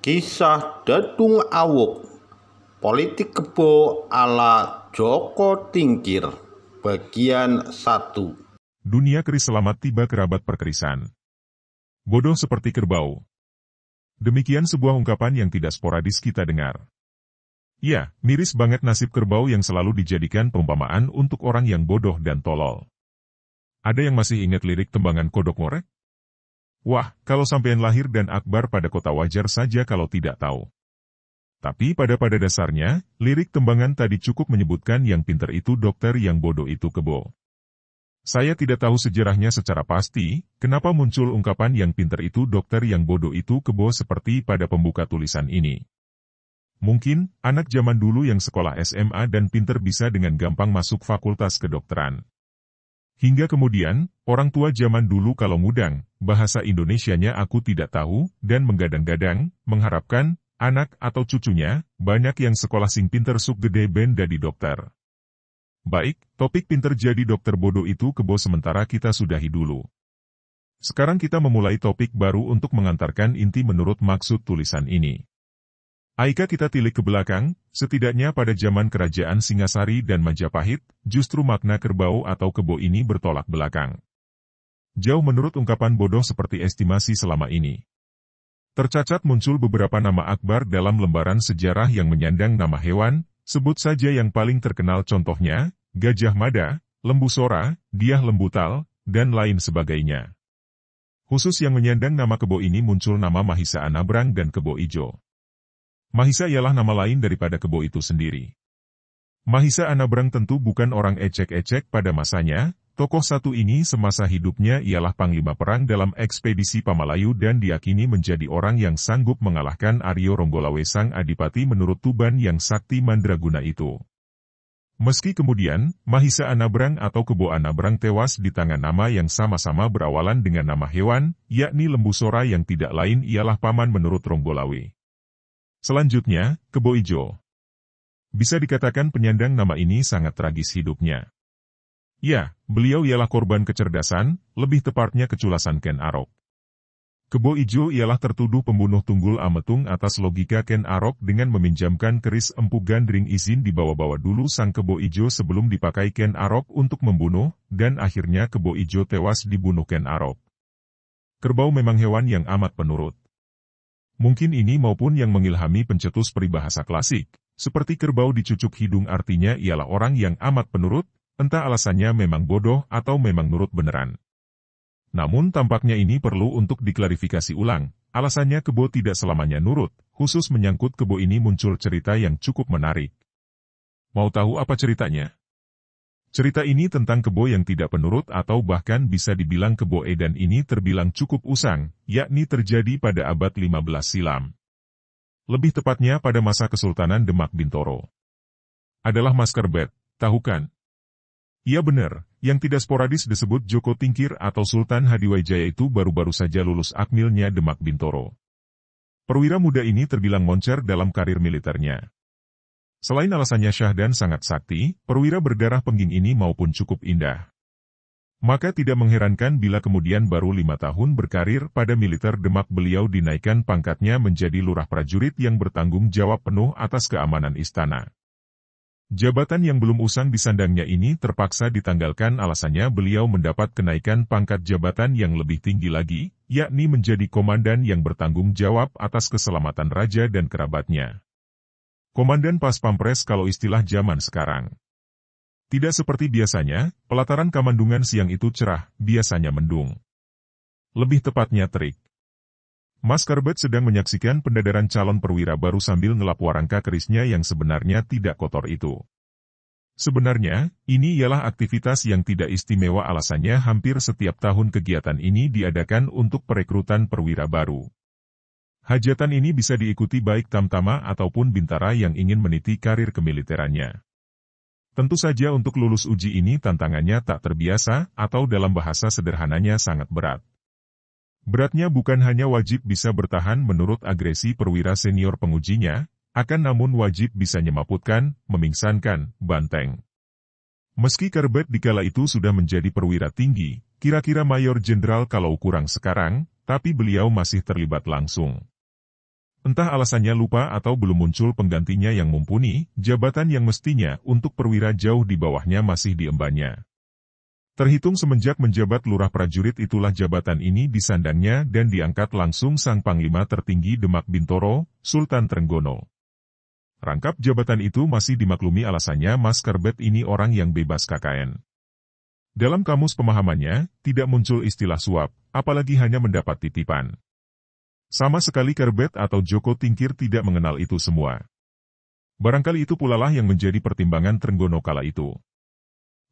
Kisah Dedung Awuk, Politik Kebo ala Joko Tingkir, bagian 1. Dunia keris selamat tiba kerabat perkerisan. Bodoh seperti kerbau. Demikian sebuah ungkapan yang tidak sporadis kita dengar. Ya, miris banget nasib kerbau yang selalu dijadikan perumpamaan untuk orang yang bodoh dan tolol. Ada yang masih ingat lirik tembangan Kodok Ngorek? Wah, kalau sampean lahir dan akbar pada kota wajar saja kalau tidak tahu. Tapi pada dasarnya, lirik tembangan tadi cukup menyebutkan yang pintar itu dokter, yang bodoh itu kebo. Saya tidak tahu sejarahnya secara pasti, kenapa muncul ungkapan yang pintar itu dokter, yang bodoh itu kebo seperti pada pembuka tulisan ini. Mungkin, anak zaman dulu yang sekolah SMA dan pintar bisa dengan gampang masuk fakultas kedokteran. Hingga kemudian, orang tua zaman dulu kalau ngudang, bahasa Indonesianya aku tidak tahu, dan menggadang-gadang, mengharapkan, anak atau cucunya, banyak yang sekolah sing pinter suk gede ben dadi dokter. Baik, topik pinter jadi dokter bodoh itu kebo sementara kita sudahi dulu. Sekarang kita memulai topik baru untuk mengantarkan inti menurut maksud tulisan ini. Aika kita tilik ke belakang, setidaknya pada zaman kerajaan Singasari dan Majapahit, justru makna kerbau atau kebo ini bertolak belakang. Jauh menurut ungkapan bodoh seperti estimasi selama ini. Tercacat muncul beberapa nama akbar dalam lembaran sejarah yang menyandang nama hewan, sebut saja yang paling terkenal contohnya, Gajah Mada, Lembu Sora, Diah Lembutal, dan lain sebagainya. Khusus yang menyandang nama kebo ini muncul nama Mahisa Anabrang dan Kebo Ijo. Mahisa ialah nama lain daripada kebo itu sendiri. Mahisa Anabrang tentu bukan orang ecek-ecek pada masanya, tokoh satu ini semasa hidupnya ialah panglima perang dalam ekspedisi Pamalayu dan diyakini menjadi orang yang sanggup mengalahkan Aryo Ronggolawe sang adipati menurut Tuban yang sakti mandraguna itu. Meski kemudian, Mahisa Anabrang atau Kebo Anabrang tewas di tangan nama yang sama-sama berawalan dengan nama hewan, yakni Lembu Sora yang tidak lain ialah paman menurut Ronggolawe. Selanjutnya, Kebo Ijo. Bisa dikatakan penyandang nama ini sangat tragis hidupnya. Ya, beliau ialah korban kecerdasan, lebih tepatnya keculasan Ken Arok. Kebo Ijo ialah tertuduh pembunuh Tunggul Ametung atas logika Ken Arok dengan meminjamkan keris Empu Gandring izin dibawa-bawa dulu sang Kebo Ijo sebelum dipakai Ken Arok untuk membunuh, dan akhirnya Kebo Ijo tewas dibunuh Ken Arok. Kerbau memang hewan yang amat penurut. Mungkin ini maupun yang mengilhami pencetus peribahasa klasik, seperti kerbau dicucuk hidung artinya ialah orang yang amat penurut, entah alasannya memang bodoh atau memang nurut beneran. Namun tampaknya ini perlu untuk diklarifikasi ulang, alasannya kebo tidak selamanya nurut, khusus menyangkut kebo ini muncul cerita yang cukup menarik. Mau tahu apa ceritanya? Cerita ini tentang kebo yang tidak penurut atau bahkan bisa dibilang kebo edan ini terbilang cukup usang, yakni terjadi pada abad 15 silam. Lebih tepatnya pada masa Kesultanan Demak Bintoro. Adalah Mas Kerbet, tahu kan? Iya benar, yang tidak sporadis disebut Joko Tingkir atau Sultan Hadiwijaya itu baru-baru saja lulus akmilnya Demak Bintoro. Perwira muda ini terbilang moncer dalam karir militernya. Selain alasannya syahdan sangat sakti, perwira berdarah pengging ini maupun cukup indah. Maka tidak mengherankan bila kemudian baru 5 tahun berkarir pada militer Demak beliau dinaikkan pangkatnya menjadi lurah prajurit yang bertanggung jawab penuh atas keamanan istana. Jabatan yang belum usang disandangnya ini terpaksa ditanggalkan alasannya beliau mendapat kenaikan pangkat jabatan yang lebih tinggi lagi, yakni menjadi komandan yang bertanggung jawab atas keselamatan raja dan kerabatnya. Komandan Pas Pampres kalau istilah zaman sekarang. Tidak seperti biasanya, pelataran Kamandungan siang itu cerah, biasanya mendung. Lebih tepatnya terik. Mas Kerbet sedang menyaksikan pendadaran calon perwira baru sambil ngelap warangka kerisnya yang sebenarnya tidak kotor itu. Sebenarnya, ini ialah aktivitas yang tidak istimewa alasannya hampir setiap tahun kegiatan ini diadakan untuk perekrutan perwira baru. Hajatan ini bisa diikuti baik tamtama ataupun bintara yang ingin meniti karir kemiliterannya. Tentu saja untuk lulus uji ini tantangannya tak terbiasa atau dalam bahasa sederhananya sangat berat. Beratnya bukan hanya wajib bisa bertahan menurut agresi perwira senior pengujinya, akan namun wajib bisa nyemaputkan, memingsankan, banteng. Meski Kerbet dikala itu sudah menjadi perwira tinggi, kira-kira mayor jenderal kalau kurang sekarang, tapi beliau masih terlibat langsung. Entah alasannya lupa atau belum muncul penggantinya yang mumpuni, jabatan yang mestinya untuk perwira jauh di bawahnya masih diembannya. Terhitung semenjak menjabat lurah prajurit itulah jabatan ini disandangnya dan diangkat langsung sang panglima tertinggi Demak Bintoro, Sultan Trenggono. Rangkap jabatan itu masih dimaklumi alasannya Mas Kerbet ini orang yang bebas KKN. Dalam kamus pemahamannya, tidak muncul istilah suap, apalagi hanya mendapat titipan. Sama sekali Kerbet atau Joko Tingkir tidak mengenal itu semua. Barangkali itu pula lah yang menjadi pertimbangan Trenggono kala itu.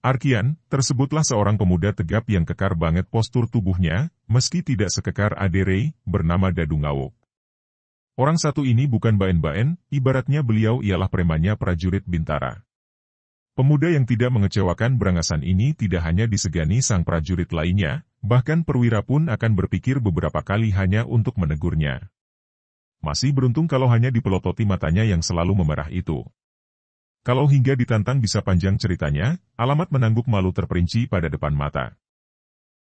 Arkian, tersebutlah seorang pemuda tegap yang kekar banget postur tubuhnya, meski tidak sekekar Aderei, bernama Dadu Ngawuk. Orang satu ini bukan baen-baen, ibaratnya beliau ialah premannya prajurit Bintara. Pemuda yang tidak mengecewakan berangasan ini tidak hanya disegani sang prajurit lainnya, bahkan perwira pun akan berpikir beberapa kali hanya untuk menegurnya. Masih beruntung kalau hanya dipelototi matanya yang selalu memerah itu. Kalau hingga ditantang bisa panjang ceritanya, alamat menangguk malu terperinci pada depan mata.